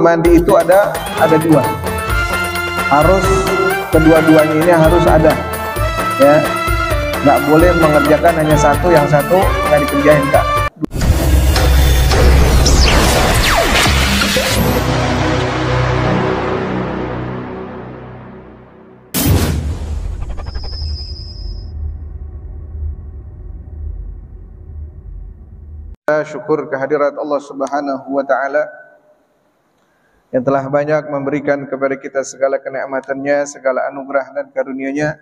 mandi itu ada dua. Harus kedua-duanya ini harus ada, ya. Nggak boleh mengerjakan hanya satu, yang satu nggak dikerjain, Kak. Syukur kehadirat Allah Subhanahu wa Ta'ala yang telah banyak memberikan kepada kita segala kenikmatannya, segala anugerah dan karunia-Nya,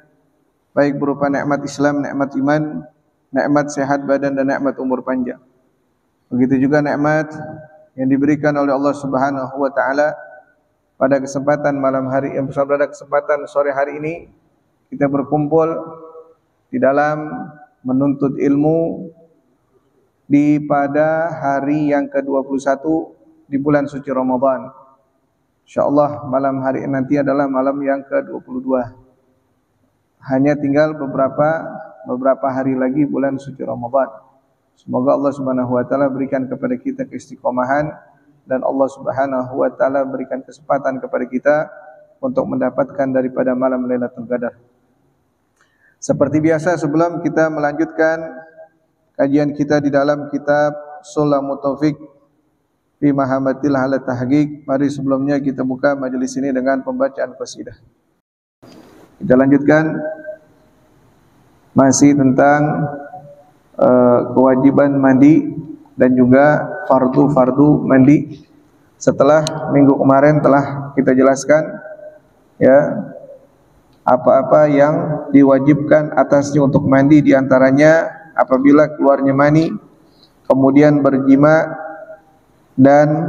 baik berupa nikmat Islam, nikmat iman, nikmat sehat badan dan nikmat umur panjang. Begitu juga nikmat yang diberikan oleh Allah Subhanahu wa Ta'ala pada kesempatan malam hari, pada kesempatan sore hari ini kita berkumpul di dalam menuntut ilmu pada hari yang ke-21 di bulan suci Ramadan. InsyaAllah malam hari nanti adalah malam yang ke-22. Hanya tinggal beberapa hari lagi bulan suci Ramadan. Semoga Allah Subhanahu wa Ta'ala berikan kepada kita keistiqomahan dan Allah Subhanahu wa Ta'ala berikan kesempatan kepada kita untuk mendapatkan daripada malam Lailatul Qadar. Seperti biasa, sebelum kita melanjutkan kajian kita di dalam kitab Sulamut Taufiq fi Mahammatil Hala Tahqiq, mari sebelumnya kita buka majelis ini dengan pembacaan qasidah. Kita lanjutkan masih tentang kewajiban mandi dan juga fardu mandi. Setelah minggu kemarin telah kita jelaskan, ya, apa-apa yang diwajibkan atasnya untuk mandi, diantaranya apabila keluarnya mani, kemudian berjima dan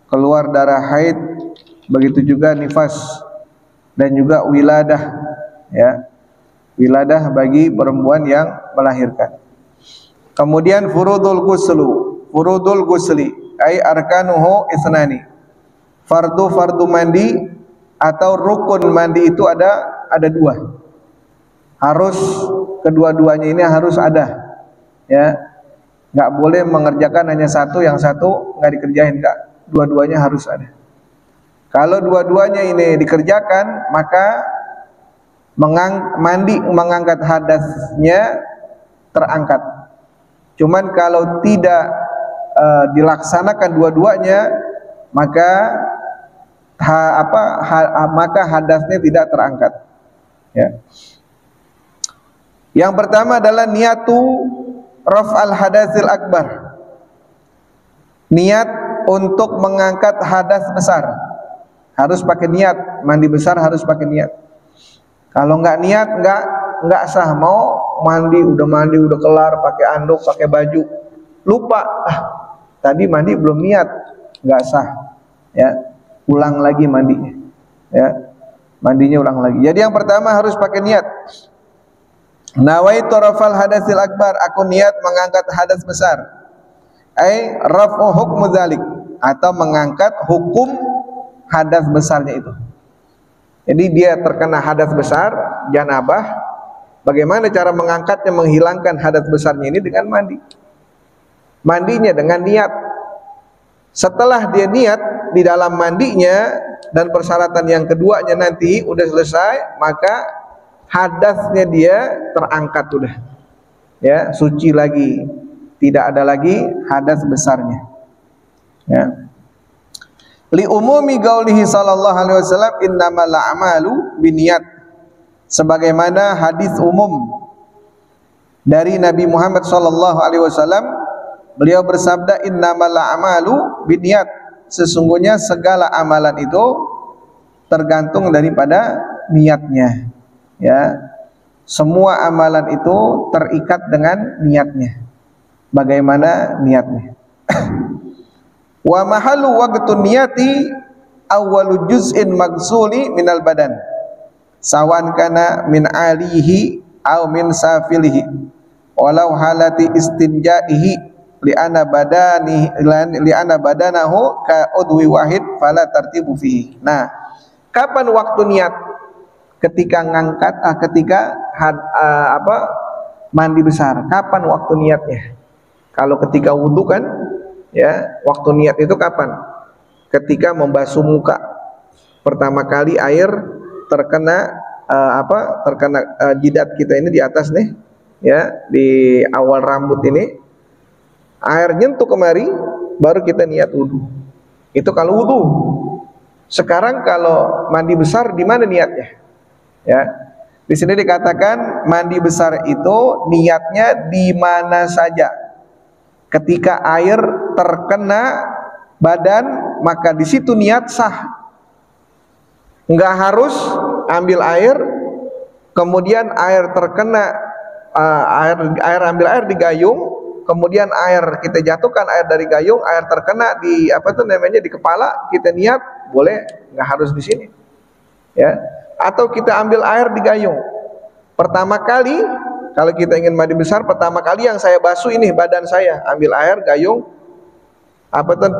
keluar darah haid, begitu juga nifas dan juga wiladah, ya, wiladah bagi perempuan yang melahirkan. Kemudian furudul ghusli ay arkanuhu isnani, fardu mandi atau rukun mandi itu ada dua. Harus kedua-duanya ini harus ada, ya. Nggak boleh mengerjakan hanya satu, yang satu nggak dikerjain, Kak. Dua-duanya harus ada. Kalau dua-duanya ini dikerjakan, maka mengangkat hadasnya terangkat. Cuman kalau tidak dilaksanakan dua-duanya, maka maka hadasnya tidak terangkat, ya. Yang pertama adalah niatu raf'al hadasil akbar. Niat untuk mengangkat hadas besar. Harus pakai niat, mandi besar harus pakai niat. Kalau enggak niat enggak sah. Mau mandi udah kelar, pakai anduk, pakai baju, lupa, tadi mandi belum niat, enggak sah. Ya, ulang lagi mandinya. Ya. Mandinya ulang lagi. Jadi yang pertama harus pakai niat. Nawaitu rafal hadasil akbar, aku niat mengangkat hadas besar. Ai rafu hukmu dzalik, atau mengangkat hukum hadas besarnya itu. Jadi dia terkena hadas besar, janabah. Bagaimana cara mengangkatnya, menghilangkan hadas besarnya ini? Dengan mandi. Mandinya dengan niat. Setelah dia niat di dalam mandinya dan persyaratan yang keduanya nanti udah selesai, maka hadasnya dia terangkat sudah, ya, suci lagi, tidak ada lagi hadas besarnya, ya. Li umumi qaulihi sallallahu alaihi wasallam innamal a'malu binniyat, sebagaimana hadis umum dari Nabi Muhammad sallallahu alaihi wasallam, beliau bersabda innamal a'malu binniyat, sesungguhnya segala amalan itu tergantung daripada niatnya. Ya, semua amalan itu terikat dengan niatnya. Bagaimana niatnya? Wa mahallu waqtun niyati awwalu juz'in maghsuli minal badan, sawan kana min alihi aw min safilihi, walau halati istinja'ihi li'ana badanahu ka udwi wahid fala tartibu fihi. Nah, kapan waktu niat? Ketika ngangkat, mandi besar. Kapan waktu niatnya? Kalau ketika wudhu kan, ya, waktu niat itu kapan? ketika membasuh muka. Pertama kali air terkena jidat kita ini di atas nih, ya, di awal rambut ini, air nyentuh kemari, baru kita niat wudu. Itu kalau wudu. Sekarang kalau mandi besar, di mana niatnya? Ya, di sini dikatakan mandi besar itu niatnya di mana saja. Ketika air terkena badan, maka di situ niat sah. Nggak harus ambil air, kemudian air terkena ambil air di gayung, kemudian air kita jatuhkan air dari gayung, air terkena di di kepala, kita niat, boleh, nggak harus di sini. Ya. Atau kita ambil air di gayung. Pertama kali kalau kita ingin mandi besar, pertama kali yang saya basuh ini badan saya, ambil air gayung,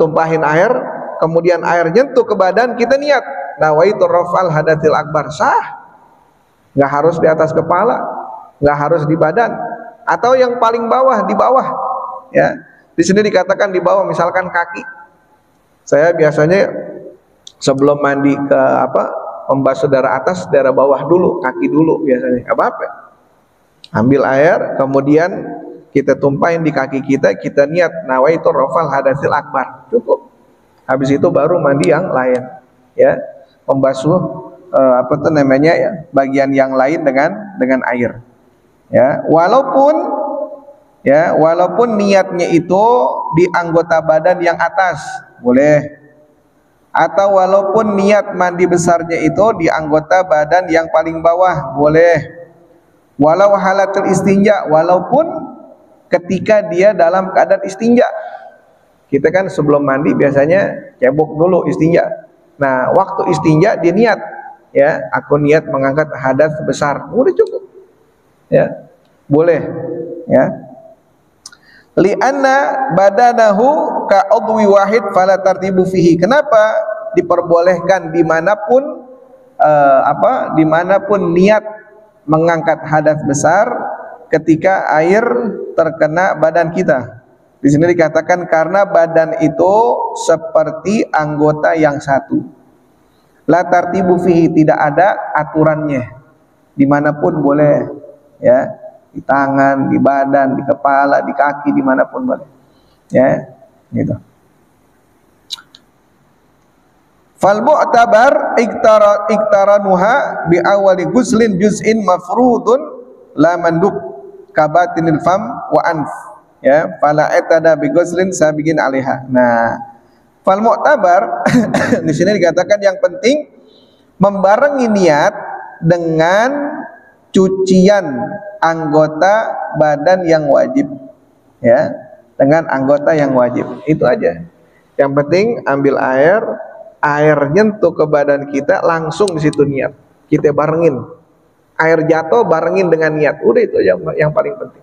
tumpahin air, kemudian air nyentuh ke badan, kita niat nawaitu raf'al hadatsil akbar, sah. Nggak harus di atas kepala, nggak harus di badan, atau yang paling bawah, di bawah. Ya, di sini dikatakan di bawah, misalkan kaki. Saya biasanya sebelum mandi ke membasuh daerah atas, daerah bawah dulu, kaki dulu biasanya. Apa? Ambil air, kemudian kita tumpahin di kaki kita, kita niat nawaitu raf'al hadatsil akbar, cukup. Habis itu baru mandi yang lain, ya, membasuh bagian yang lain dengan air. Ya, walaupun niatnya itu di anggota badan yang atas, boleh. Atau walaupun niat mandi besarnya itu di anggota badan yang paling bawah, boleh. Walau halatul istinja, walaupun ketika dia dalam keadaan istinja. Kita kan sebelum mandi biasanya cebok dulu istinja. Nah, waktu istinja dia niat, ya, aku niat mengangkat hadas besar, udah cukup. Ya, boleh. Ya. Li'anna badanahu ka udwi wahid fala tartibu fihi. Kenapa diperbolehkan dimanapun dimanapun niat mengangkat hadas besar ketika air terkena badan kita. Di sini dikatakan karena badan itu seperti anggota yang satu. La tartibu fihi, tidak ada aturannya. Dimanapun boleh, ya, di tangan, di badan, di kepala, di kaki, dimanapun boleh. Ya, gitu. Fal mu'tabar iktaranuha bi awali guslin juz'in mafrudun la mandub kabatinil fam wa anf, ya, fala etada bi guslin sabiqin alaiha. Nah, fal mu'tabar di sini dikatakan yang penting membarengi niat dengan cucian anggota badan yang wajib, ya, dengan anggota yang wajib. Itu aja. Yang penting ambil air nyentuh ke badan kita, langsung di situ niat. Kita barengin. Air jatuh barengin dengan niat. Udah, itu yang paling penting.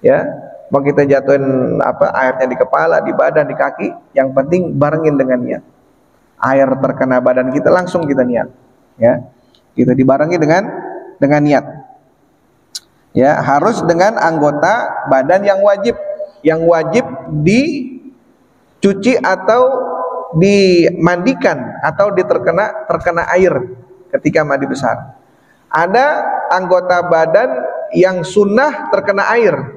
Ya, mau kita jatuhin airnya di kepala, di badan, di kaki, yang penting barengin dengan niat. Air terkena badan kita, langsung kita niat. Ya, kita dibarengi dengan niat. Ya, harus dengan anggota badan yang wajib. Yang wajib dicuci atau dimandikan atau terkena air ketika mandi besar. Ada anggota badan yang sunnah terkena air,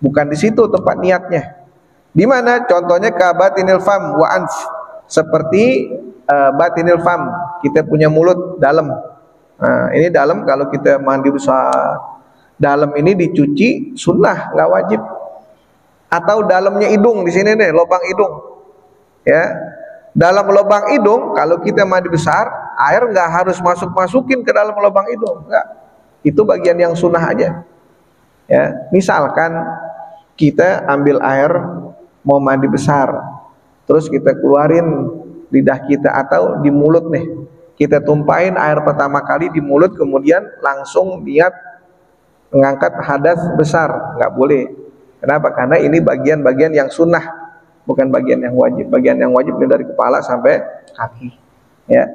bukan di situ tempat niatnya. Di mana? Contohnya kabatinil fam wa anf, seperti batinil fam, kita punya mulut dalam. Nah, ini dalam, kalau kita mandi besar, dalam ini dicuci sunnah, nggak wajib. Atau dalamnya hidung, di sini nih lubang hidung, ya. Dalam lubang hidung, kalau kita mandi besar, air nggak harus masukin ke dalam lubang hidung, nggak. Itu bagian yang sunnah aja. Ya, misalkan kita ambil air mau mandi besar, terus kita keluarin lidah kita atau di mulut nih, kita tumpahin air pertama kali di mulut, kemudian langsung niat mengangkat hadas besar, nggak boleh. Kenapa? Karena ini bagian-bagian yang sunnah, bukan bagian yang wajib. Bagian yang wajib ini dari kepala sampai kaki, ya,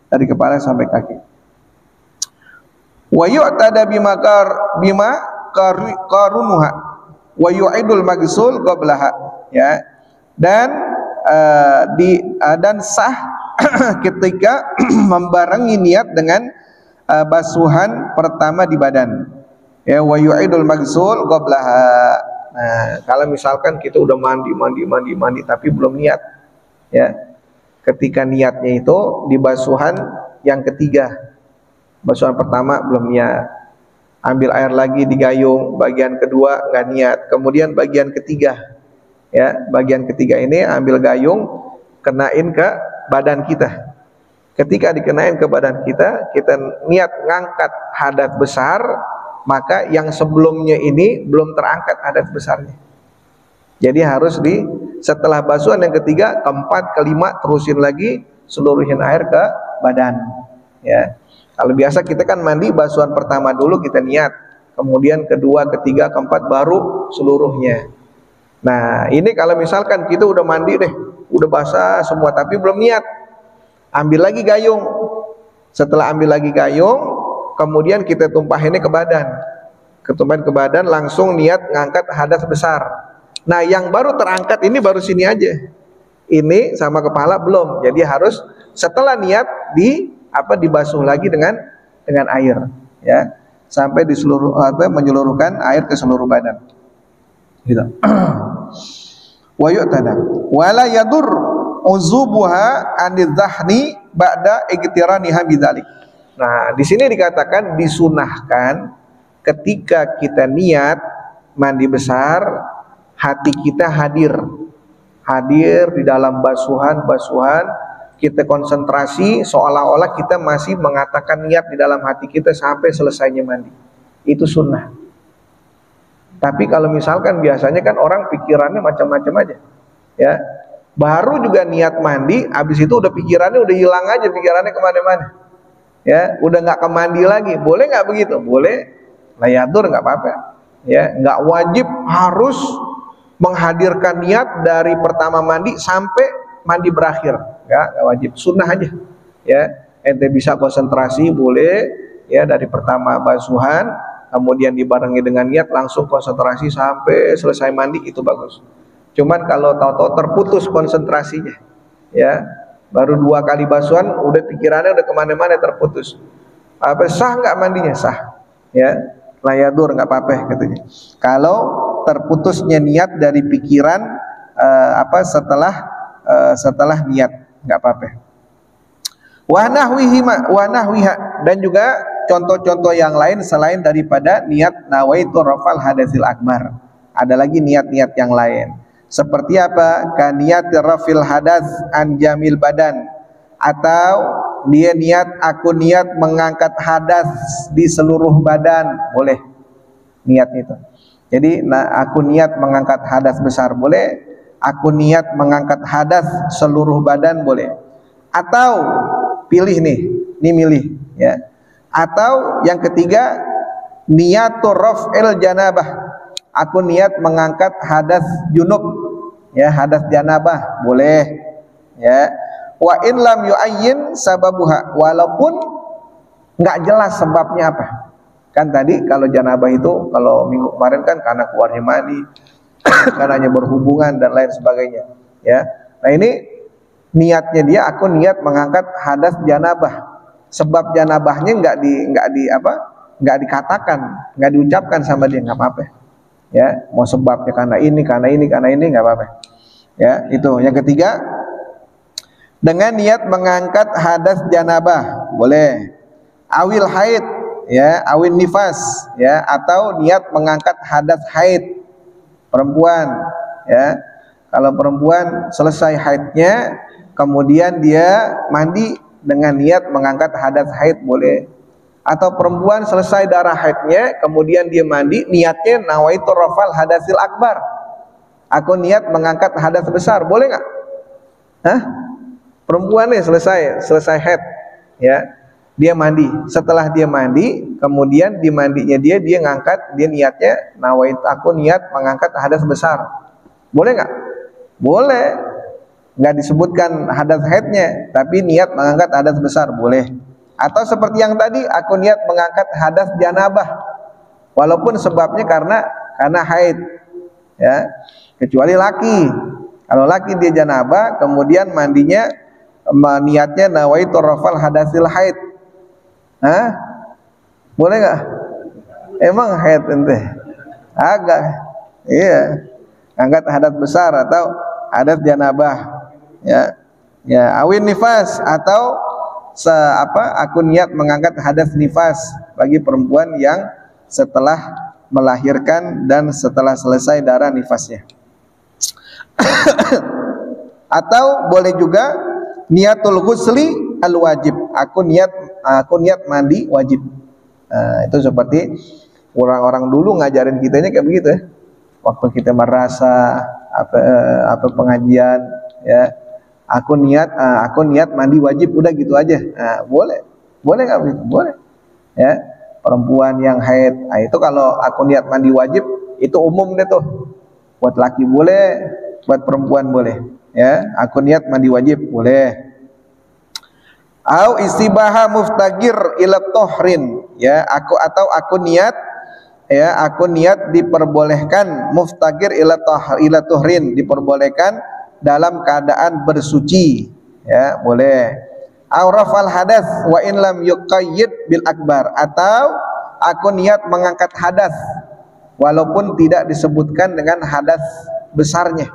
dari kepala sampai kaki. Wa yu'tada bima qarunuha wa yu'idul maghsul qablaha, ya. Dan dan sah ketika membarengi niat dengan basuhan pertama di badan. Ya, wa yu'idul maghsul qablaha. Nah, kalau misalkan kita udah mandi tapi belum niat, ya, ketika niatnya itu di basuhan yang ketiga, basuhan pertama belum niat, ambil air lagi di gayung, bagian kedua nggak niat, kemudian bagian ketiga, ya, bagian ketiga ini ambil gayung, kenain ke badan kita. Ketika dikenain ke badan kita, kita niat ngangkat hadas besar, maka yang sebelumnya ini belum terangkat hadas besarnya. Jadi harus setelah basuhan yang ketiga, keempat, kelima terusin lagi, seluruhin air ke badan. Ya, kalau biasa kita kan mandi basuhan pertama dulu kita niat, kemudian kedua, ketiga, keempat baru seluruhnya. Nah, ini kalau misalkan kita udah mandi deh, udah basah semua tapi belum niat, ambil lagi gayung. Setelah ambil lagi gayung, kemudian kita tumpahin ke badan. Ketumpahin ke badan, langsung niat ngangkat hadas besar. Nah, yang baru terangkat ini baru sini aja. Ini sama kepala belum. Jadi harus setelah niat dibasuh lagi dengan air, ya, sampai di seluruh menyeluruhkan air ke seluruh badan. Gitu. Wa yu'tada wala yadur uzubuha anidh-dhahni ba'da iktiraniha bidzalik. Nah, di sini dikatakan disunahkan ketika kita niat mandi besar, hati kita hadir di dalam basuhan, kita konsentrasi seolah-olah kita masih mengatakan niat di dalam hati kita sampai selesainya mandi. Itu sunnah. Tapi kalau misalkan biasanya kan orang pikirannya macam-macam aja, ya, baru juga niat mandi, habis itu udah pikirannya udah hilang aja, pikirannya kemana-mana, ya, udah nggak ke mandi lagi. Boleh nggak begitu? Boleh, layadur, nggak apa-apa, ya, nggak wajib harus menghadirkan niat dari pertama mandi sampai mandi berakhir, nggak wajib, sunnah aja, ya. Ente bisa konsentrasi boleh, ya, dari pertama basuhan, kemudian dibarengi dengan niat langsung konsentrasi sampai selesai mandi, itu bagus. Cuman kalau tahu-tahu terputus konsentrasinya, ya, baru 2 kali basuhan udah pikirannya udah kemana-mana, terputus, apa sah nggak mandinya? Sah, ya, layadur, nggak apa-apa katanya. Kalau terputusnya niat dari pikiran setelah niat, nggak apa-apa. Wa nahwiha, dan juga contoh-contoh yang lain selain daripada niat nawaitu rafal hadasil akbar. Ada lagi niat-niat yang lain. Seperti apa? Ka niat rafil hadas an jamil badan, atau dia niat, aku niat mengangkat hadas di seluruh badan, boleh niat itu. Jadi aku niat mengangkat hadas besar, boleh. Aku niat mengangkat hadas seluruh badan, boleh. Atau pilih nih, milih, ya. Atau yang ketiga, niatur raf'il janabah, aku niat mengangkat hadas junub, ya, hadas janabah, boleh, ya. Wa in lam yu'ayyin sababuha, walaupun nggak jelas sebabnya apa. Kan tadi kalau janabah itu kalau minggu kemarin kan karena keluarnya mani, karenanya berhubungan dan lain sebagainya, ya. Nah, ini niatnya dia, aku niat mengangkat hadas janabah. Sebab janabahnya nggak dikatakan, nggak diucapkan sama dia, nggak apa-apa, ya. Mau sebabnya karena ini nggak apa-apa, ya. Itu yang ketiga, dengan niat mengangkat hadas janabah, boleh. Awil haid, ya, awil nifas, ya, atau niat mengangkat hadas haid perempuan, ya. Kalau perempuan selesai haidnya, kemudian dia mandi dengan niat mengangkat hadas haid, boleh. Atau perempuan selesai darah haidnya, kemudian dia mandi, niatnya nawaitu rafal hadasil akbar, aku niat mengangkat hadas besar, boleh nggak? Hah? Perempuan nih selesai haid, ya, dia mandi. Setelah dia mandi, kemudian di mandinya dia ngangkat, dia niatnya nawaitu, aku niat mengangkat hadas besar, boleh nggak? Boleh. Nggak disebutkan hadas haidnya, tapi niat mengangkat hadas besar, boleh. Atau seperti yang tadi, aku niat mengangkat hadas janabah, walaupun sebabnya karena haid, ya, kecuali laki. Kalau laki dia janabah, kemudian mandinya niatnya nawaitu rafal hadasil haid. Hah? Boleh nggak? Emang haid ente? Agak. Iya. Angkat hadas besar atau hadas janabah. Ya. Ya, awin nifas atau aku niat mengangkat hadas nifas bagi perempuan yang setelah melahirkan dan setelah selesai darah nifasnya. Atau boleh juga niatul ghusli al wajib. Aku niat mandi wajib. Itu seperti orang-orang dulu ngajarin kitanya kayak begitu ya. Waktu kita merasa apa pengajian ya. Aku niat mandi wajib, udah gitu aja. Boleh nggak begitu? Boleh. Ya, perempuan yang haid, itu kalau aku niat mandi wajib itu umum deh tuh. Buat laki boleh, buat perempuan boleh. Ya, aku niat mandi wajib boleh. Au istibaha muftagir ila tohrin. Ya, aku niat diperbolehkan muftagir ila tohrin, diperbolehkan dalam keadaan bersuci, ya boleh. Aurafal hadas wa in lam yuqayyid bil akbar, atau aku niat mengangkat hadas walaupun tidak disebutkan dengan hadas besarnya,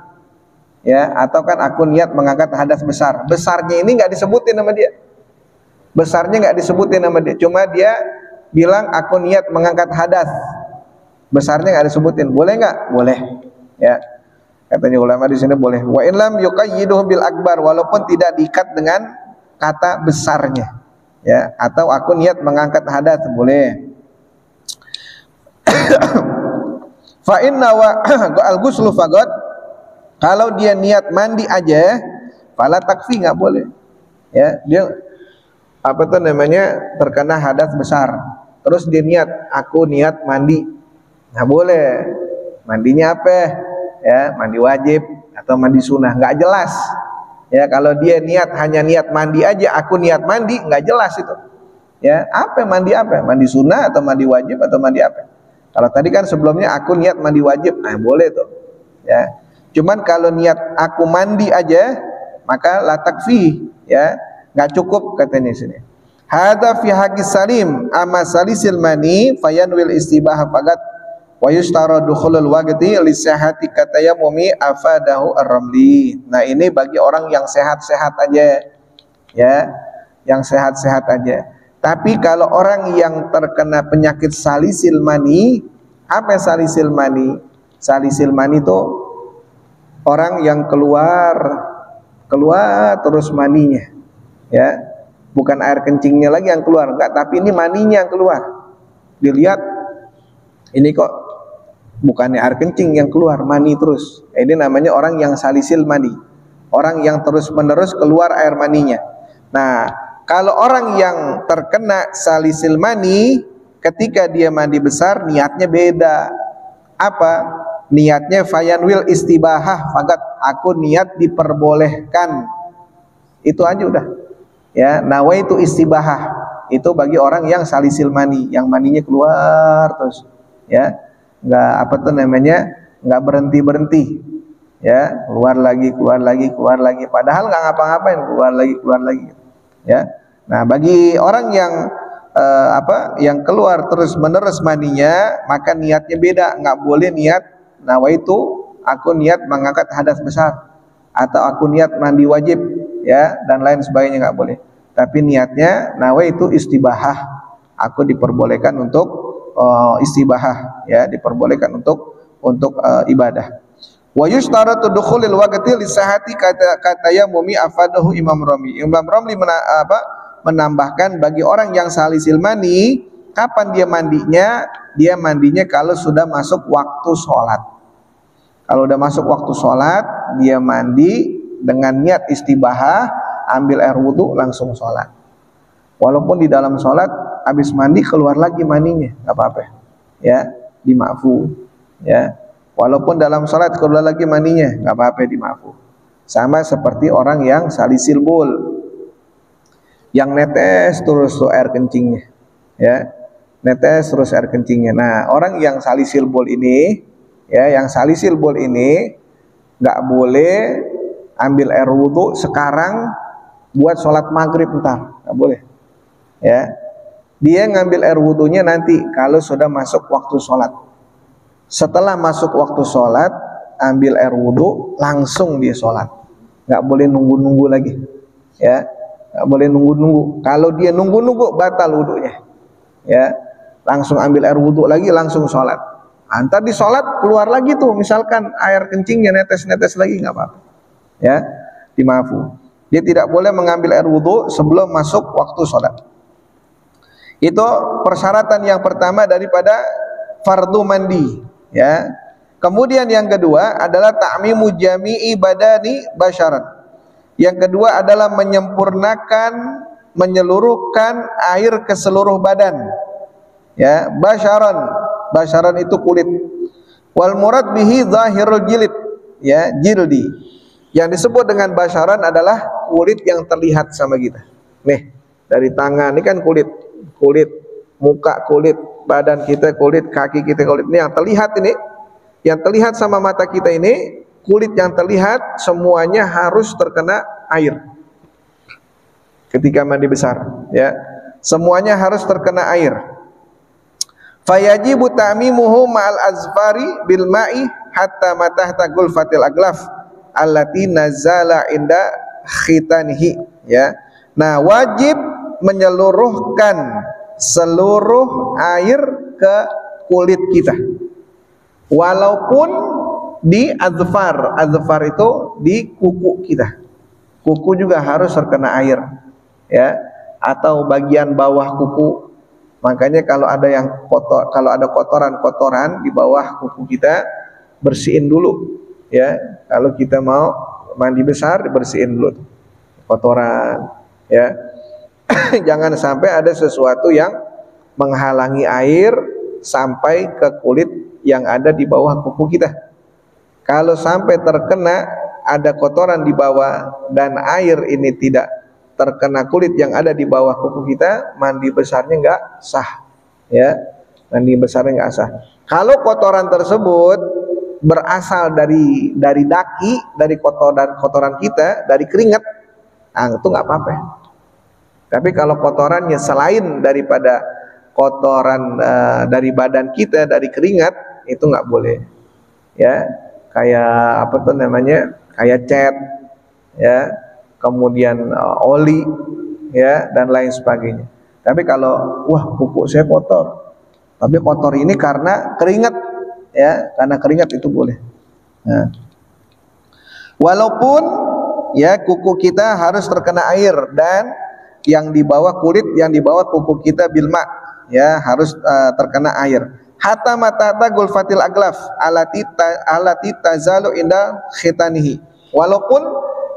ya. Atau kan aku niat mengangkat hadas besar, besarnya ini nggak disebutin nama dia, cuma dia bilang aku niat mengangkat hadas, besarnya nggak disebutin. Boleh nggak? Boleh, ya. Katanya ulama di sini boleh. Wa in lam yuqayyiduhu bil akbar, walaupun tidak diikat dengan kata besarnya, ya. Atau aku niat mengangkat hadas, boleh. Fa inna wa al-ghuslu faqat, kalau dia niat mandi aja, fala takfi, nggak boleh. Ya, dia terkena hadas besar. Terus dia niat, aku niat mandi. Nggak boleh. Mandinya apa? Ya, mandi wajib atau mandi sunnah, nggak jelas. Ya, kalau dia hanya niat mandi aja, aku niat mandi, nggak jelas itu. Ya, mandi apa? Mandi sunnah atau mandi wajib atau mandi apa? Kalau tadi kan sebelumnya aku niat mandi wajib, boleh tuh. Ya, cuman kalau niat aku mandi aja, maka la takfi, ya, nggak cukup katanya di sini. Hadza fi haqqis salim, amma salisil mani fayanwil istibah faqat wa yushtara dukhulul waqti li sihhati katayamumi afadahu ar-ramli. Nah, ini bagi orang yang sehat-sehat aja, ya, yang sehat-sehat aja. Tapi kalau orang yang terkena penyakit salisil mani, apa salisil mani? Salisil mani itu orang yang keluar terus maninya, ya, bukan air kencingnya lagi yang keluar, enggak, tapi ini maninya yang keluar. Dilihat, ini kok bukannya air kencing yang keluar, mani terus. Ini namanya orang yang salisil mani, orang yang terus-menerus keluar air maninya. Nah, kalau orang yang terkena salisil mani, ketika dia mandi besar, niatnya beda. Apa? Niatnya fayanwil istibahah faqat, aku niat diperbolehkan. Itu aja udah. Ya, nawaitu istibahah. Itu bagi orang yang salisil mani, yang maninya keluar terus, ya. Nggak berhenti, ya, keluar lagi, padahal nggak ngapa-ngapain, keluar lagi, ya. Nah, bagi orang yang yang keluar terus menerus maninya, maka niatnya beda. Nggak boleh niat nawaitu, aku niat mengangkat hadas besar, atau aku niat mandi wajib, ya, dan lain sebagainya, nggak boleh. Tapi niatnya nawaitu istibahah, aku diperbolehkan untuk istibahah, ya, diperbolehkan untuk ibadah. Wa yushtaratu dukhulil waqti li sihhati katayamumi afadahu Imam Romli. Imam Romli menambahkan bagi orang yang salisil mani, kapan dia mandinya? Dia mandinya kalau sudah masuk waktu sholat. Kalau udah masuk waktu sholat, dia mandi dengan niat istibahah, ambil air wudhu, langsung sholat. Walaupun di dalam sholat habis mandi keluar lagi maninya, nggak apa-apa, ya, dimaafu, ya. Walaupun dalam sholat keluar lagi maninya, nggak apa-apa, dimaafu. Sama seperti orang yang salisil bul, yang netes terus tuh air kencingnya, ya, netes terus air kencingnya. Nah, orang yang salisil bul ini, ya, yang salisil bul ini, nggak boleh ambil air wudhu sekarang buat sholat maghrib ntar, nggak boleh. Ya, dia ngambil air wudhunya nanti kalau sudah masuk waktu sholat. Setelah masuk waktu sholat, ambil air wudhu, langsung dia sholat. Nggak boleh nunggu-nunggu lagi. Ya, nggak boleh nunggu-nunggu. Kalau dia nunggu-nunggu, batal wudhunya. Ya, langsung ambil air wudhu lagi, langsung sholat. Antar di sholat keluar lagi tuh, misalkan air kencingnya netes-netes lagi, nggak apa-apa. Ya, dimaafu. Dia tidak boleh mengambil air wudhu sebelum masuk waktu sholat. Itu persyaratan yang pertama daripada fardu mandi. Ya. Kemudian yang kedua adalah ta'mimu jami'i badani basyaran. Yang kedua adalah menyempurnakan, menyeluruhkan air ke seluruh badan. Ya, basyaran. Basyaran itu kulit. Wal murad bihi zahirul jilid. Ya, jildi. Yang disebut dengan basyaran adalah kulit yang terlihat sama kita. Nih, dari tangan ini kan kulit, muka kulit, badan kita kulit, kaki kita kulit. Ini yang terlihat ini, yang terlihat sama mata kita ini, kulit yang terlihat semuanya harus terkena air. Ketika mandi besar, ya, semuanya harus terkena air. Fayajibu ta'mimuhu ma'al azfari bil ma'i hatta matahta gulfatil aglaf allati nazala inda khitanihi. Ya, nah wajib menyeluruhkan seluruh air ke kulit kita, walaupun di azfar. Azfar itu di kuku kita, kuku juga harus terkena air, ya, atau bagian bawah kuku. Makanya kalau ada yang kotor, kalau ada kotoran-kotoran di bawah kuku kita, bersihin dulu. Ya, kalau kita mau mandi besar, dibersihin dulu kotoran. Ya, jangan sampai ada sesuatu yang menghalangi air sampai ke kulit yang ada di bawah kuku kita. Kalau sampai terkena ada kotoran di bawah dan air ini tidak terkena kulit yang ada di bawah kuku kita, mandi besarnya nggak sah. Ya, mandi besarnya nggak sah. Kalau kotoran tersebut berasal dari daki, dari kotoran kita, dari keringat, itu nggak apa-apa. Tapi kalau kotorannya selain daripada kotoran dari badan kita, dari keringat, itu nggak boleh. Ya, kayak apa tuh namanya, kayak cat, ya, kemudian oli, ya, dan lain sebagainya. Tapi kalau wah kuku saya kotor, tapi kotor ini karena keringat, ya, karena keringat itu boleh. Nah, walaupun ya kuku kita harus terkena air dan yang di bawah kulit, yang di bawah kuku kita bilma, ya, harus terkena air. Hatta matata gulfatil aglaf alati tazalu inda khitanihi. Walaupun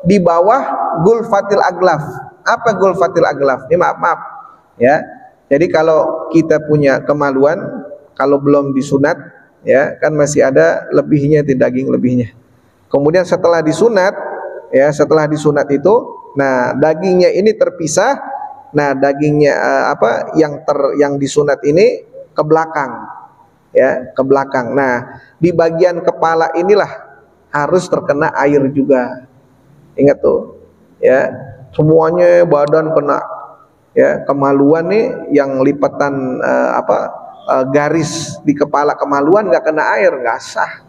di bawah gulfatil aglaf. Apa gulfatil aglaf? Ini maaf, ya. Jadi kalau kita punya kemaluan, kalau belum disunat, ya, kan masih ada lebihnya, daging lebihnya. Kemudian setelah disunat, ya, setelah disunat itu, nah dagingnya ini terpisah. Nah dagingnya yang disunat ini ke belakang, ya, ke belakang. Nah di bagian kepala inilah harus terkena air juga. Ingat tuh, ya, semuanya badan kena, ya. Kemaluan nih yang lipatan garis di kepala kemaluan nggak kena air, nggak sah.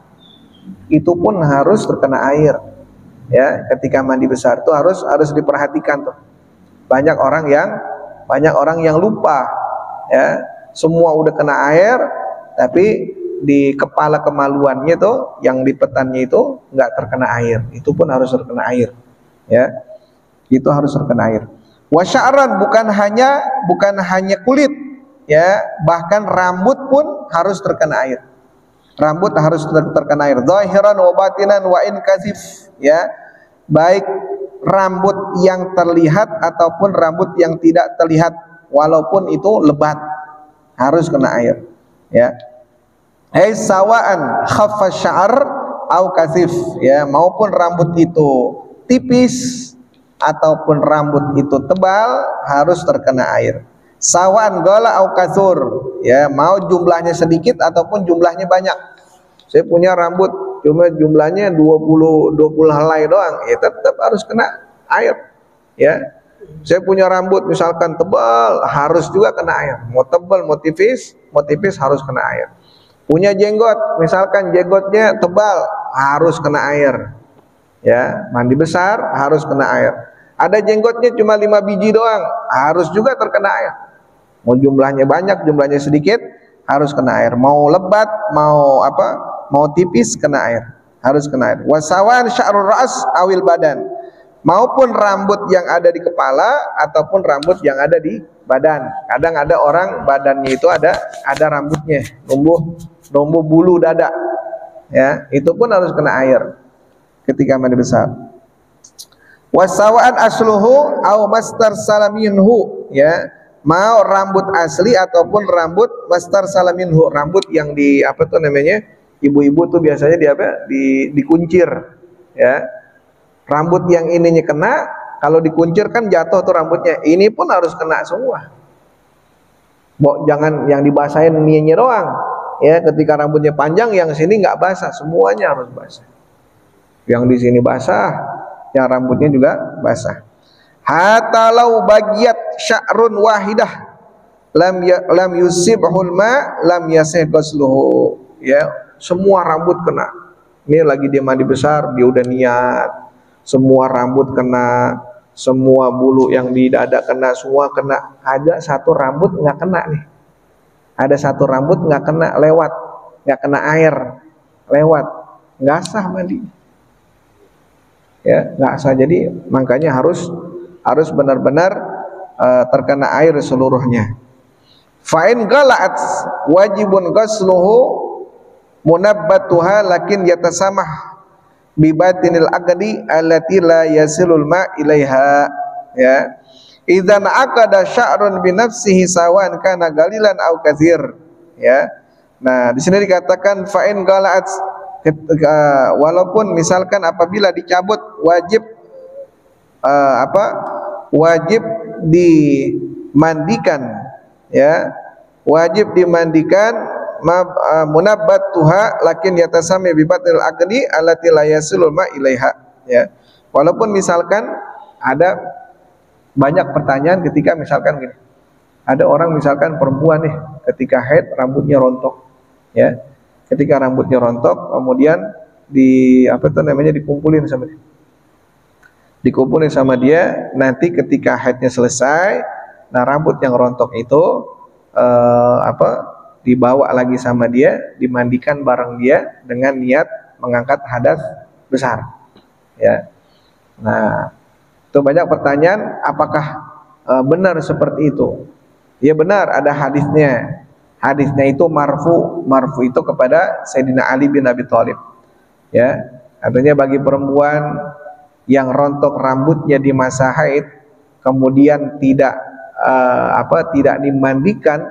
Itu pun harus terkena air, ya. Ketika mandi besar tuh harus diperhatikan tuh. Banyak orang yang lupa, ya, semua udah kena air, tapi di kepala kemaluannya tuh, yang lipatannya itu nggak terkena air. Itu pun harus terkena air, ya. Itu harus terkena air. Wasya'ran, bukan hanya kulit, ya, bahkan rambut pun harus terkena air. Rambut harus terkena air. Zahiran wa batinan wa in kasif, ya, baik rambut yang terlihat ataupun rambut yang tidak terlihat, walaupun itu lebat, harus kena air, ya. Sawaan khaffa sya'r au kasif, ya, maupun rambut itu tipis ataupun rambut itu tebal, harus terkena air. Sawaan gala au kasur, ya, mau jumlahnya sedikit ataupun jumlahnya banyak. Saya punya rambut cuma jumlahnya 20 helai doang, ya tetap harus kena air. Ya, saya punya rambut misalkan tebal, harus juga kena air. Mau tebal, mau tipis harus kena air. Punya jenggot, misalkan jenggotnya tebal, harus kena air. Ya, mandi besar harus kena air. Ada jenggotnya cuma 5 biji doang, harus juga terkena air. Mau jumlahnya banyak, jumlahnya sedikit, harus kena air. Mau lebat, mau apa, mau tipis, kena air, harus kena air. Wasawan sya'rul ra's awil badan, maupun rambut yang ada di kepala ataupun rambut yang ada di badan. Kadang ada orang badannya itu ada rambutnya, numbuh bulu dada, ya, itu pun harus kena air ketika mandi besar. Wasawaan asluhu au mastar salaminhu, ya, mau rambut asli ataupun rambut mastar salaminhu, rambut yang di apa tuh namanya, ibu-ibu tuh biasanya di apa, dikuncir, ya. Rambut yang ininya kena, kalau dikuncir kan jatuh tuh rambutnya, ini pun harus kena semua. Jangan yang dibasahin ininya doang, ya, ketika rambutnya panjang yang sini nggak basah, semuanya harus basah. Yang di sini basah, yang rambutnya juga basah. Hatta lau bagiyat sya'run wahidah lam yusibhul ma lam yasih ghusluhu, ya, semua rambut kena. Ini lagi dia mandi besar, dia udah niat, semua rambut kena, semua bulu yang di dada kena, semua kena. Ada satu rambut nggak kena nih, ada satu rambut nggak kena, lewat, nggak kena air, lewat, nggak sah mandi, ya, nggak sah. Jadi makanya harus benar-benar terkena air seluruhnya. Fa'in gala'at wajibun ghusluhu munabbatuha lakin yatasamah bibatinil aqdi allati la yasilul ma ilaiha, ya. Idzan aqada sya'run bi nafsihi sawan kana galilan au katsir, ya. Nah, di sini dikatakan fa'in gala'at, walaupun misalkan apabila dicabut wajib wajib dimandikan, ya, wajib dimandikan, munabbatuha lakin yatasami bi batil aqdi allati la yasilul ma ilaiha, ya. Walaupun misalkan ada banyak pertanyaan ketika misalkan gini, ada orang misalkan perempuan nih ketika haid rambutnya rontok, ya, ketika rambutnya rontok kemudian dikumpulin sama dia, nanti ketika haidnya selesai, nah rambut yang rontok itu dibawa lagi sama dia, dimandikan bareng dia dengan niat mengangkat hadas besar, ya. Nah, itu banyak pertanyaan, apakah benar seperti itu? Ya benar, ada hadisnya. Hadisnya itu marfu itu kepada Sayyidina Ali bin Abi Thalib, ya. Artinya bagi perempuan yang rontok rambutnya di masa haid kemudian tidak dimandikan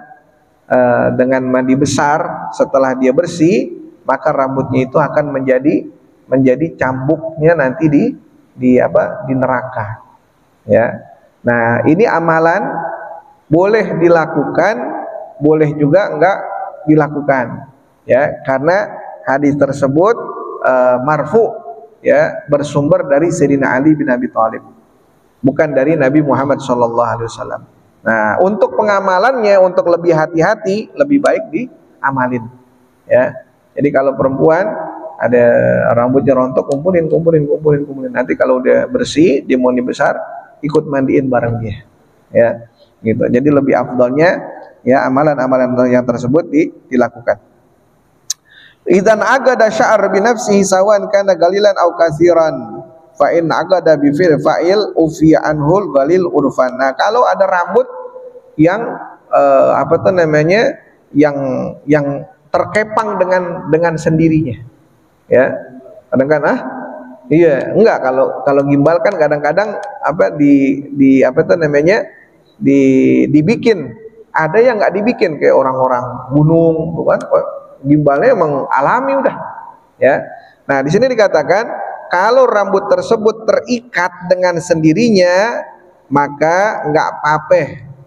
dengan mandi besar, setelah dia bersih, maka rambutnya itu akan menjadi cambuknya nanti di neraka, ya. Nah, ini amalan boleh dilakukan, boleh juga enggak dilakukan, ya, karena hadis tersebut marfu, ya, bersumber dari Sayyidina Ali bin Abi Thalib, bukan dari Nabi Muhammad SAW. Nah, untuk pengamalannya, untuk lebih hati-hati, lebih baik diamalin, ya. Jadi kalau perempuan ada rambutnya rontok, kumpulin. Nanti kalau udah bersih, dia mau besar, ikut mandiin bareng dia, ya, gitu. Jadi lebih afdalnya, ya, amalan-amalan yang tersebut dilakukan. Idzan agada sya'ar bi nafsihi sawan kana galilan au katsiran fa in agada bi fil fa'il ufiya anhul galil urfan. Nah, kalau ada rambut yang yang terkepang dengan sendirinya, ya. Kadang-kadang iya, enggak, kalau gimbal kan kadang-kadang dibikin, ada yang enggak dibikin kayak orang-orang gunung, bukan? Gimbalnya emang alami udah, ya. Nah, di sini dikatakan kalau rambut tersebut terikat dengan sendirinya, maka enggak apa-apa,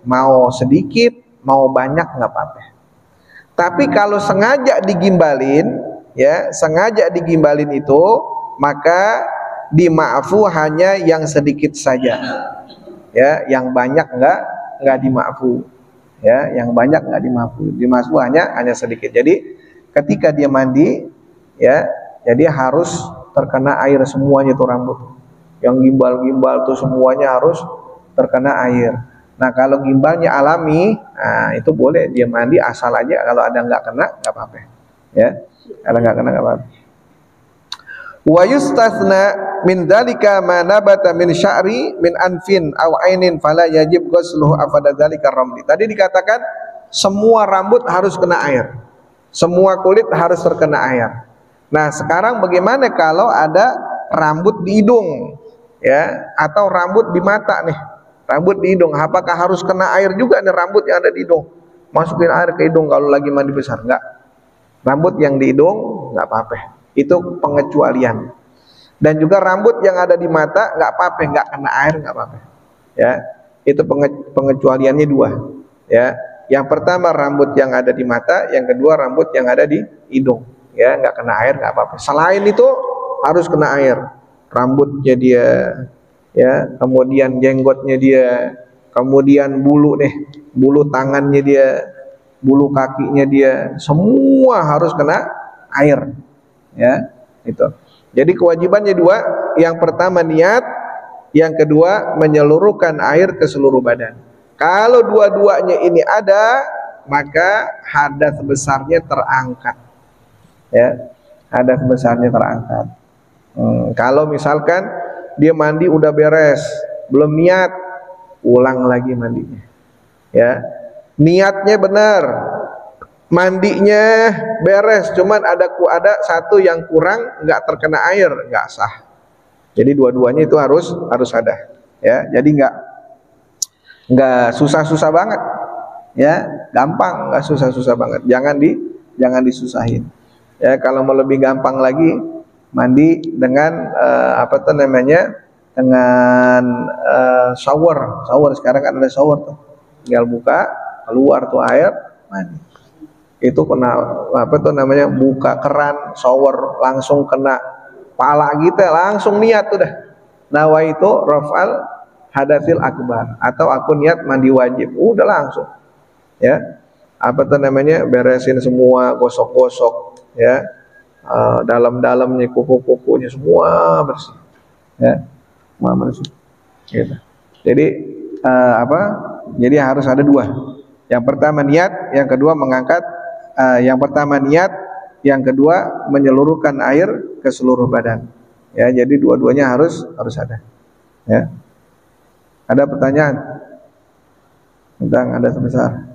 mau sedikit mau banyak enggak apa-apa. Tapi kalau sengaja digimbalin, ya sengaja digimbalin itu, maka dimaafu hanya yang sedikit saja, ya, yang banyak enggak dimaafu, ya, yang banyak enggak dimaafu hanya sedikit. Jadi ketika dia mandi, ya, jadi harus terkena air semuanya tuh rambut, yang gimbal tuh semuanya harus terkena air. Nah kalau gimbalnya alami, nah itu boleh dia mandi asal aja, kalau ada nggak kena nggak apa-apa, ya, kalau nggak kena nggak apa-apa. Wa yustasna min dzalika ma nabata min sya'ri min anfin aw ainin fala yajib ghusluhu afada dzalika ramli. Tadi dikatakan semua rambut harus kena air, semua kulit harus terkena air. Nah sekarang bagaimana kalau ada rambut di hidung, ya, atau rambut di mata nih, rambut di hidung, apakah harus kena air juga nih rambut yang ada di hidung? Masukin air ke hidung kalau lagi mandi besar? Enggak. Rambut yang di hidung enggak apa-apa, itu pengecualian. Dan juga rambut yang ada di mata enggak apa-apa, enggak kena air enggak apa-apa, ya. Itu pengecualiannya dua, ya. Yang pertama rambut yang ada di mata, yang kedua rambut yang ada di hidung, ya, enggak kena air enggak apa-apa. Selain itu harus kena air, rambutnya dia, ya, kemudian jenggotnya dia, kemudian bulu tangannya dia, bulu kakinya dia, semua harus kena air, ya, itu. Jadi kewajibannya dua, yang pertama niat, yang kedua menyeluruhkan air ke seluruh badan. Kalau dua-duanya ini ada, maka hadas besarnya terangkat, ya, hadas besarnya terangkat. Kalau misalkan dia mandi udah beres, belum niat, ulang lagi mandinya, ya. Niatnya benar, mandinya beres, cuman ada satu yang kurang, nggak terkena air, nggak sah. Jadi dua-duanya itu harus ada, ya. Jadi nggak susah-susah banget, ya, gampang, nggak susah-susah banget. Jangan disusahin, ya. Kalau mau lebih gampang lagi, mandi dengan dengan shower sekarang kan ada shower tuh, tinggal buka, keluar tuh air, mandi. Itu kena buka keran shower, langsung kena pala kita, langsung niat udah nawaitu raf'al hadasil akbar, atau aku niat mandi wajib, udah langsung, ya, beresin semua, gosok-gosok, ya, dalam-dalamnya, kuku-kukunya semua bersih, ya, semua bersih, gitu. Jadi jadi harus ada dua, yang pertama niat, yang kedua yang kedua menyeluruhkan air ke seluruh badan, ya. Jadi dua-duanya harus ada, ya. Ada pertanyaan tentang hadas besar?